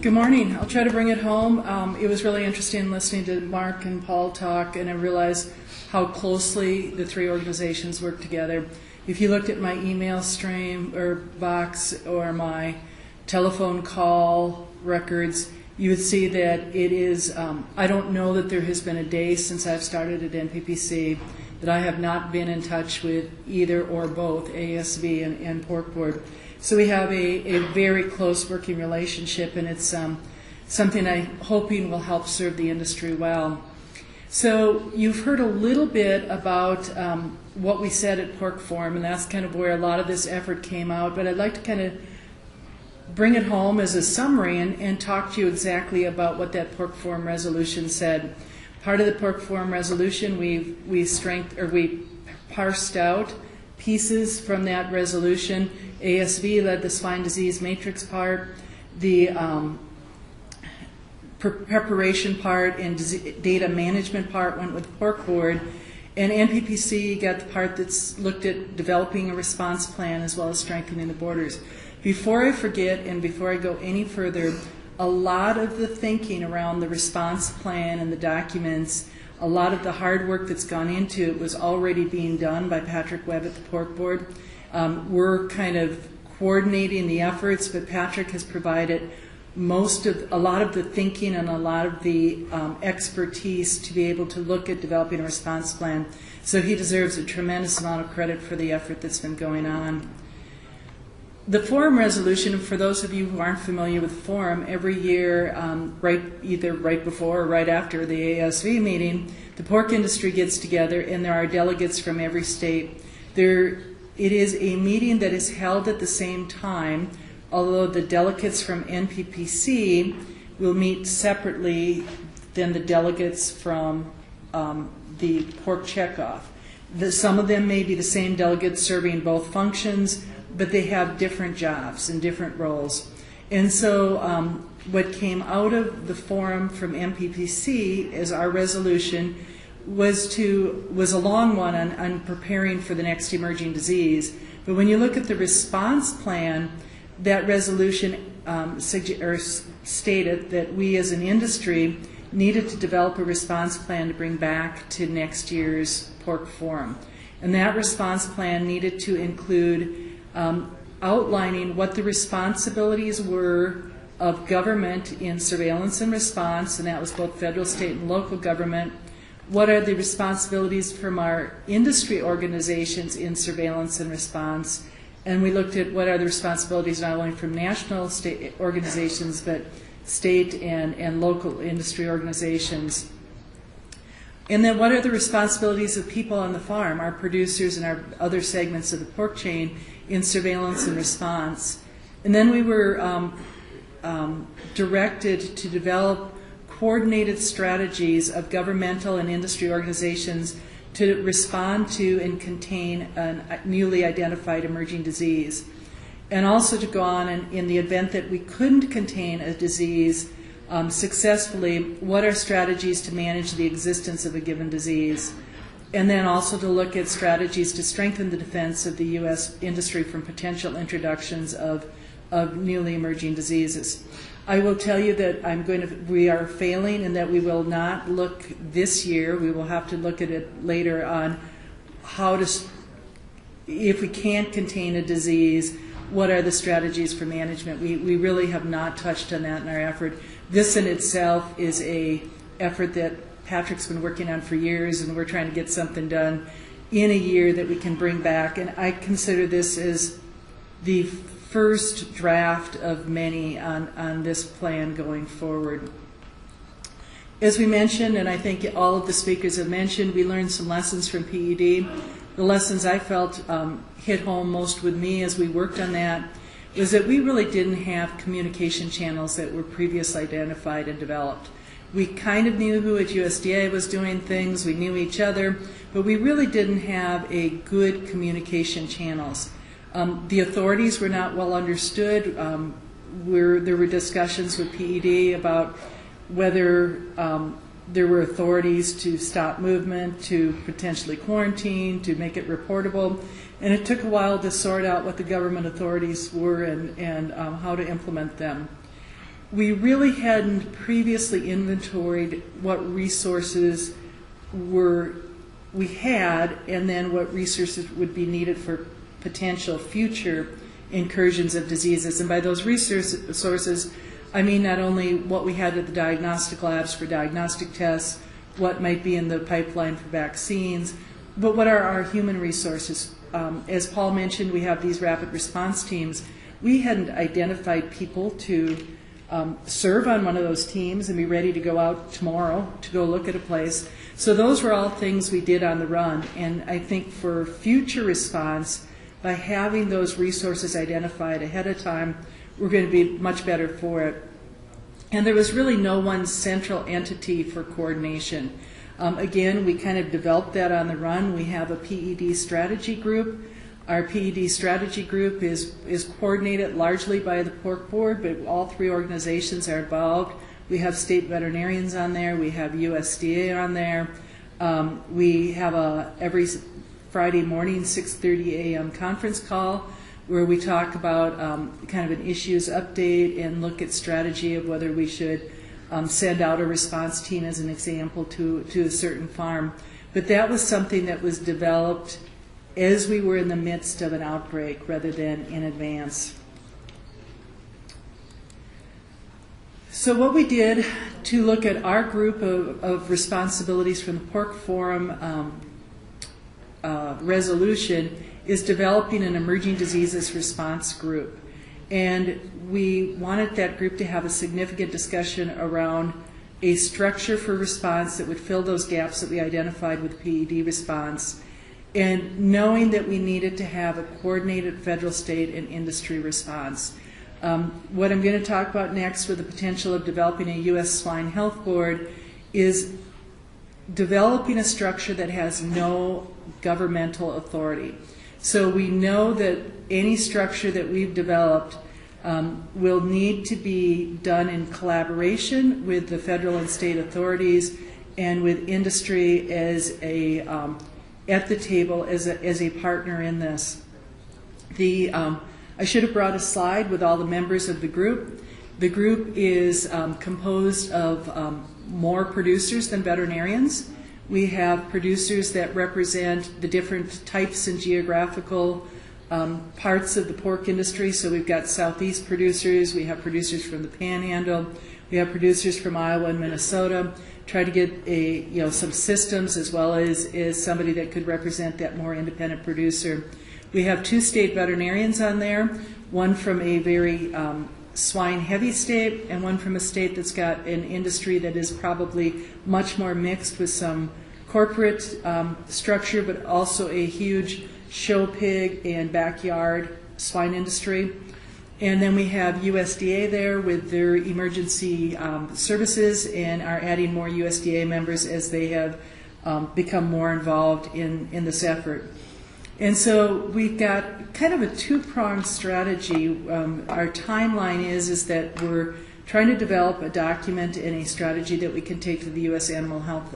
Good morning. I'll try to bring it home. It was really interesting listening to Mark and Paul talk, and I realized how closely the three organizations work together. If you looked at my email stream or box or my telephone call records, you would see that it is, I don't know that there has been a day since I've started at NPPC that I have not been in touch with either or both ASV and Pork Board. So we have a very close working relationship, and it's something I'm hoping will help serve the industry well. So you've heard a little bit about what we said at Pork Forum, and that's kind of where a lot of this effort came out, but I'd like to kind of bring it home as a summary and talk to you exactly about what that Pork Forum resolution said. Part of the Pork Forum resolution, we parsed out pieces from that resolution. ASV led the swine disease matrix part, the preparation part and data management part went with Pork Board, and NPPC got the part that's looked at developing a response plan as well as strengthening the borders. Before I forget and before I go any further, a lot of the thinking around the response plan and the documents, a lot of the hard work that's gone into it was already being done by Patrick Webb at the Pork Board. We're kind of coordinating the efforts, but Patrick has provided a lot of the thinking and a lot of the expertise to be able to look at developing a response plan. So he deserves a tremendous amount of credit for the effort that's been going on. The forum resolution, for those of you who aren't familiar with the forum, every year, either right before or right after the ASV meeting, the pork industry gets together and there are delegates from every state. It is a meeting that is held at the same time, although the delegates from NPPC will meet separately than the delegates from the pork checkoff. Some of them may be the same delegates serving both functions, but they have different jobs and different roles. And so what came out of the forum from NPPC as our resolution was a long one on preparing for the next emerging disease. But when you look at the response plan, that resolution stated that we as an industry needed to develop a response plan to bring back to next year's pork forum. And that response plan needed to include outlining what the responsibilities were of government in surveillance and response, and that was both federal, state, and local government. What are the responsibilities from our industry organizations in surveillance and response? And we looked at what are the responsibilities not only from national state organizations, but state and local industry organizations. And then what are the responsibilities of people on the farm, our producers and our other segments of the pork chain in surveillance and response? And then we were directed to develop coordinated strategies of governmental and industry organizations to respond to and contain a newly identified emerging disease. And also to go on and in the event that we couldn't contain a disease successfully, what are strategies to manage the existence of a given disease? And then also to look at strategies to strengthen the defense of the U.S. industry from potential introductions of newly emerging diseases. I will tell you that we are failing and that we will not look this year. We will have to look at it later on if we can't contain a disease, what are the strategies for management? We really have not touched on that in our effort. This in itself is a effort that Patrick's been working on for years, and we're trying to get something done in a year that we can bring back. And I consider this as the first draft of many on this plan going forward. As we mentioned, and I think all of the speakers have mentioned, we learned some lessons from PED. The lessons I felt hit home most with me as we worked on that was that we really didn't have communication channels that were previously identified and developed. We kind of knew who at USDA was doing things, we knew each other, but we really didn't have a good communication channels. The authorities were not well understood. There were discussions with PED about whether there were authorities to stop movement, to potentially quarantine, to make it reportable. And it took a while to sort out what the government authorities were and how to implement them. we really hadn't previously inventoried what resources we had, and then what resources would be needed for potential future incursions of diseases. And by those resources, I mean not only what we had at the diagnostic labs for diagnostic tests, what might be in the pipeline for vaccines, but what are our human resources? As Paul mentioned, we have these rapid response teams. We hadn't identified people to serve on one of those teams and be ready to go out tomorrow to go look at a place. So those were all things we did on the run. And I think for future response, by having those resources identified ahead of time, we're going to be much better for it. And there was really no one central entity for coordination. Again, we kind of developed that on the run. We have a PED strategy group. Our PED strategy group is coordinated largely by the Pork Board, but all three organizations are involved. We have state veterinarians on there. We have USDA on there. We have every Friday morning 6:30 a.m. conference call where we talk about kind of an issues update and look at strategy of whether we should send out a response team, as an example, to a certain farm. But that was something that was developed as we were in the midst of an outbreak rather than in advance. So what we did to look at our group of responsibilities from the Pork Forum resolution is developing an emerging diseases response group. And we wanted that group to have a significant discussion around a structure for response that would fill those gaps that we identified with PED response, and knowing that we needed to have a coordinated federal, state, and industry response. What I'm going to talk about next with the potential of developing a U.S. Swine Health Board is developing a structure that has no governmental authority. So we know that any structure that we've developed will need to be done in collaboration with the federal and state authorities and with industry as at the table as a partner in this. I should have brought a slide with all the members of the group. The group is composed of more producers than veterinarians. We have producers that represent the different types and geographical parts of the pork industry. So we've got Southeast producers, we have producers from the Panhandle, we have producers from Iowa and Minnesota. Try to get some systems as well as somebody that could represent that more independent producer. We have 2 state veterinarians on there, one from a very swine heavy state and one from a state that's got an industry that is probably much more mixed with some corporate structure, but also a huge show pig and backyard swine industry. And then we have USDA there with their emergency services, and are adding more USDA members as they have become more involved in this effort. And so we've got kind of a 2-pronged strategy. Our timeline is that we're trying to develop a document and a strategy that we can take to the U.S. Animal Health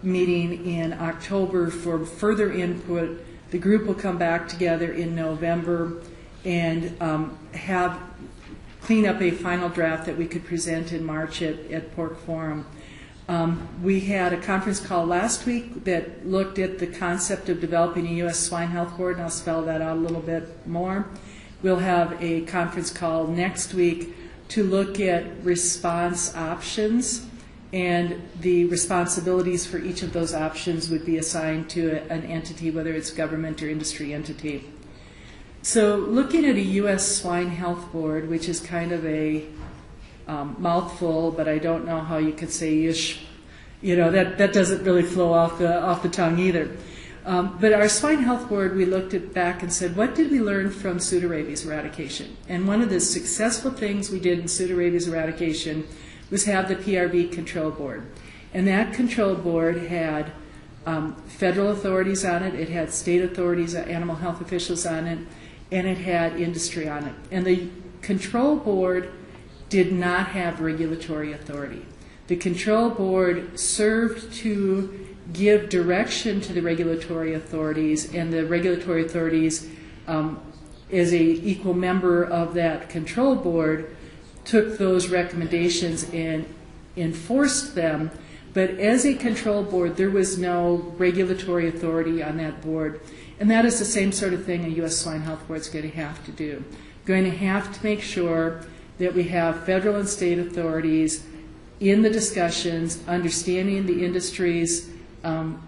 meeting in October for further input. The group will come back together in November and clean up a final draft that we could present in March at Pork Forum. We had a conference call last week that looked at the concept of developing a U.S. Swine Health Board, and I'll spell that out a little bit more. We'll have a conference call next week to look at response options, and the responsibilities for each of those options would be assigned to an entity, whether it's government or industry entity. So looking at a U.S. Swine Health Board, which is kind of a mouthful, but I don't know how you could say ish. That doesn't really flow off the tongue either. But our Swine Health Board, we looked at back and said, what did we learn from pseudorabies eradication? And one of the successful things we did in pseudorabies eradication was have the PRB control board. And that control board had federal authorities on it, it had state authorities, animal health officials on it, and it had industry on it. And the control board did not have regulatory authority. The control board served to give direction to the regulatory authorities, and the regulatory authorities, as an equal member of that control board, took those recommendations and enforced them. But as a control board, there was no regulatory authority on that board. And that is the same sort of thing a U.S. Swine Health Board is going to have to do. Going to have to make sure that we have federal and state authorities in the discussions, understanding the industry's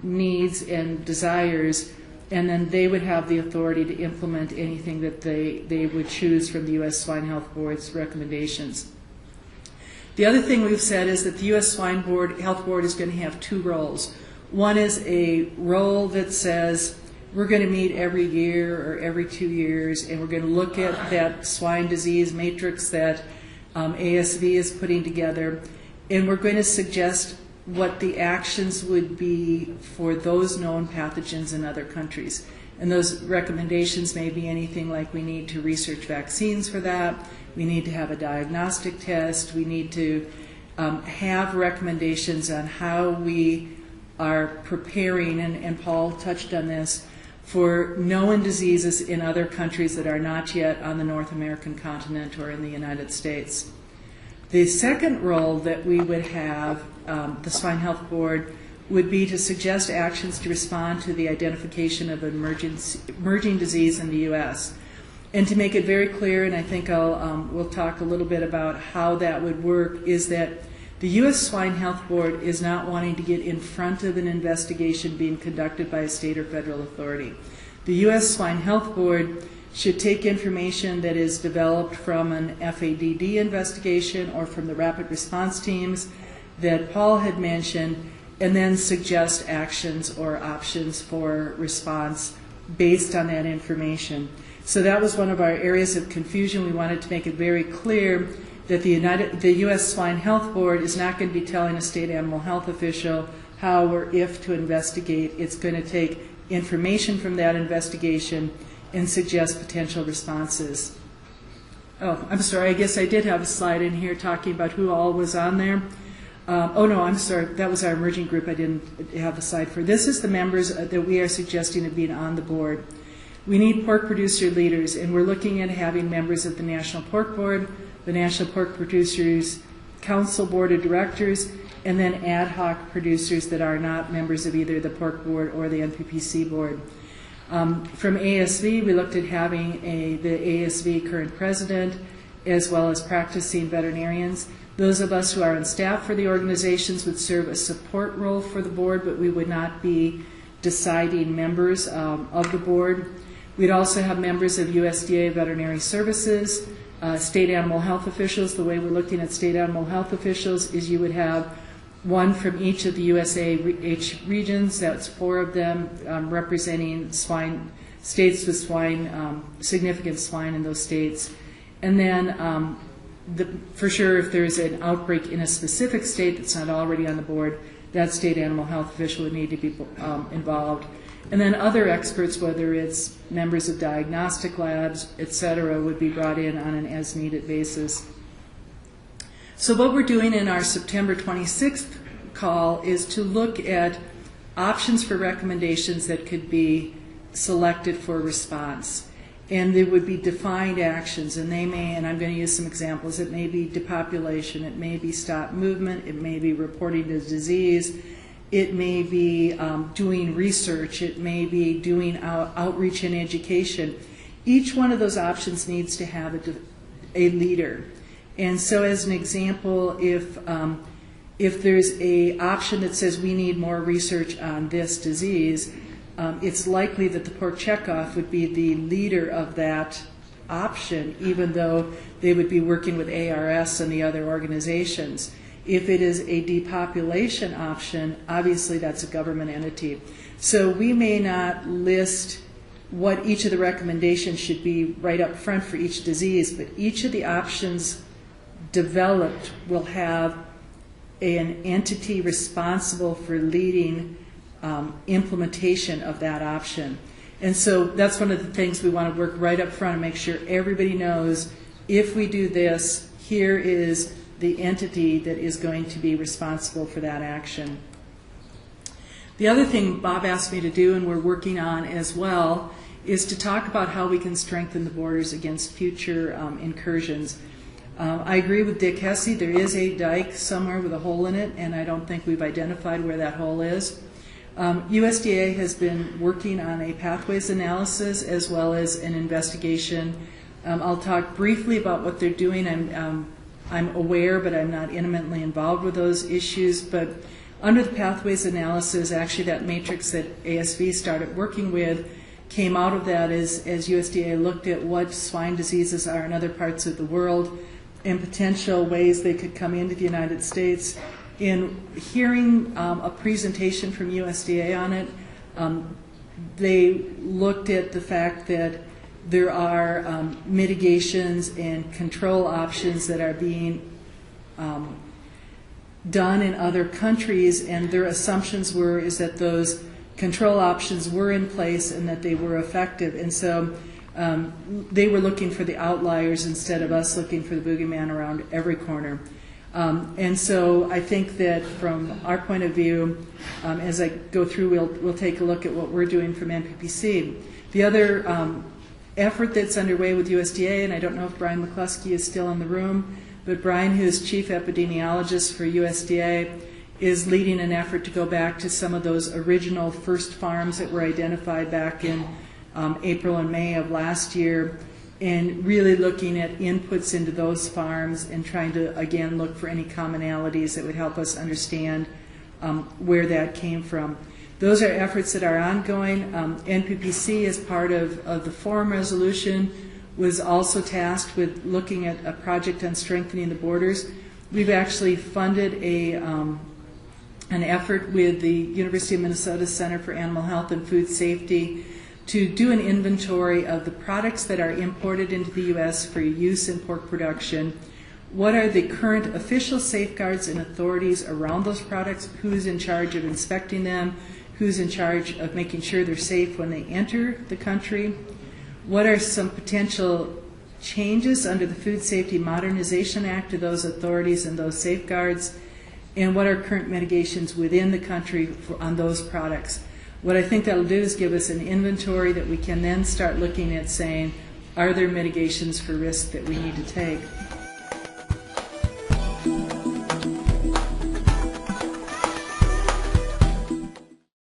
needs and desires, and then they would have the authority to implement anything that they would choose from the U.S. Swine Health Board's recommendations. The other thing we've said is that the U.S. Swine Health Board is going to have two roles. One is a role that says we're going to meet every year or every 2 years, and we're going to look at that swine disease matrix that ASV is putting together, and we're going to suggest what the actions would be for those known pathogens in other countries. And those recommendations may be anything like we need to research vaccines for that, we need to have a diagnostic test, we need to have recommendations on how we are preparing, and Paul touched on this, for known diseases in other countries that are not yet on the North American continent or in the United States. The second role that we would have, the Swine Health Board, would be to suggest actions to respond to the identification of emerging disease in the U.S. And to make it very clear, and I think we'll talk a little bit about how that would work, is that the U.S. Swine Health Board is not wanting to get in front of an investigation being conducted by a state or federal authority. The U.S. Swine Health Board should take information that is developed from an FADD investigation or from the rapid response teams that Paul had mentioned, and then suggest actions or options for response based on that information. So that was one of our areas of confusion. We wanted to make it very clear that the U.S. Swine Health Board is not going to be telling a state animal health official how or if to investigate. It's going to take information from that investigation and suggest potential responses. Oh, I'm sorry, I guess I did have a slide in here talking about who all was on there. Oh no, I'm sorry, that was our emerging group I didn't have a slide for. This is the members that we are suggesting of being on the board. We need pork producer leaders, and we're looking at having members of the National Pork Board, the National Pork Producers Council Board of Directors, and then ad hoc producers that are not members of either the Pork Board or the NPPC Board. From ASV, we looked at having the ASV current president as well as practicing veterinarians. Those of us who are on staff for the organizations would serve a support role for the board, but we would not be deciding members of the board. We'd also have members of USDA Veterinary Services, state animal health officials. The way we're looking at state animal health officials is you would have one from each of the USAH regions. That's 4 of them representing swine states with swine, significant swine in those states. And then for sure, if there's an outbreak in a specific state that's not already on the board, that state animal health official would need to be involved. And then other experts, whether it's members of diagnostic labs, et cetera, would be brought in on an as-needed basis. So what we're doing in our September 26th call is to look at options for recommendations that could be selected for response. And there would be defined actions, and they may, and I'm going to use some examples, it may be depopulation, it may be stop movement, it may be reporting the disease, it may be doing research, it may be doing outreach and education. Each one of those options needs to have a leader. And so as an example, if there's an option that says we need more research on this disease, it's likely that the pork checkoff would be the leader of that option, even though they would be working with ARS and the other organizations. If it is a depopulation option, obviously that's a government entity. So we may not list what each of the recommendations should be right up front for each disease, but each of the options developed will have an entity responsible for leading implementation of that option. And so that's one of the things we want to work right up front and make sure everybody knows, if we do this, here is the entity that is going to be responsible for that action. The other thing Bob asked me to do, and we're working on as well, is to talk about how we can strengthen the borders against future incursions. I agree with Dick Hesse. There is a dike somewhere with a hole in it, and I don't think we've identified where that hole is. USDA has been working on a pathways analysis as well as an investigation. I'll talk briefly about what they're doing. I'm aware, but I'm not intimately involved with those issues. But under the pathways analysis, actually that matrix that ASV started working with came out of that as USDA looked at what swine diseases are in other parts of the world and potential ways they could come into the United States. In hearing a presentation from USDA on it, they looked at the fact that there are mitigations and control options that are being done in other countries, and their assumptions is that those control options were in place and that they were effective. And so they were looking for the outliers instead of us looking for the boogeyman around every corner. And so I think that from our point of view, as I go through, we'll take a look at what we're doing from NPPC. The other effort that's underway with USDA, and I don't know if Brian McCluskey is still in the room, but Brian, who is chief epidemiologist for USDA, is leading an effort to go back to some of those original first farms that were identified back in April and May of last year, and really looking at inputs into those farms and trying to, again, look for any commonalities that would help us understand where that came from. Those are efforts that are ongoing. NPPC, as part of the forum resolution, was also tasked with looking at a project on strengthening the borders. We've actually funded an effort with the University of Minnesota Center for Animal Health and Food Safety to do an inventory of the products that are imported into the U.S. for use in pork production. What are the current official safeguards and authorities around those products? Who's in charge of inspecting them? Who's in charge of making sure they're safe when they enter the country? What are some potential changes under the Food Safety Modernization Act to those authorities and those safeguards? And what are current mitigations within the country on those products? What I think that'll do is give us an inventory that we can then start looking at saying, are there mitigations for risk that we need to take?